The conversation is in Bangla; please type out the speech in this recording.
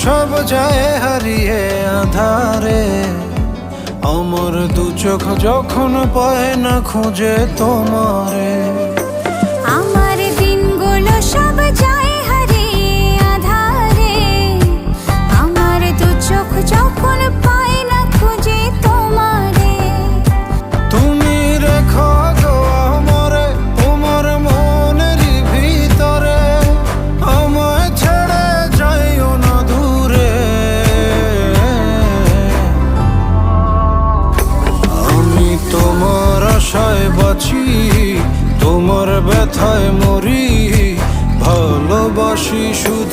সব যায় হারিয়ে আধারে, আমার দু চোখ যখন পায় না খুঁজে তোমারে। আমার দিনগুলো সব যায় হারিয়ে আধারে, আমার দু চোখ যখন পায় না খুঁজে তোমারে। তুমি রেখো গো আমরে তোমার মনের ভিতরে, আমায় ছেড়ে যাইও না দূরে। আমি তোমার আশায় বাঁচি, তোমার ব্যথায় মরি, ভালোবাসি শুধু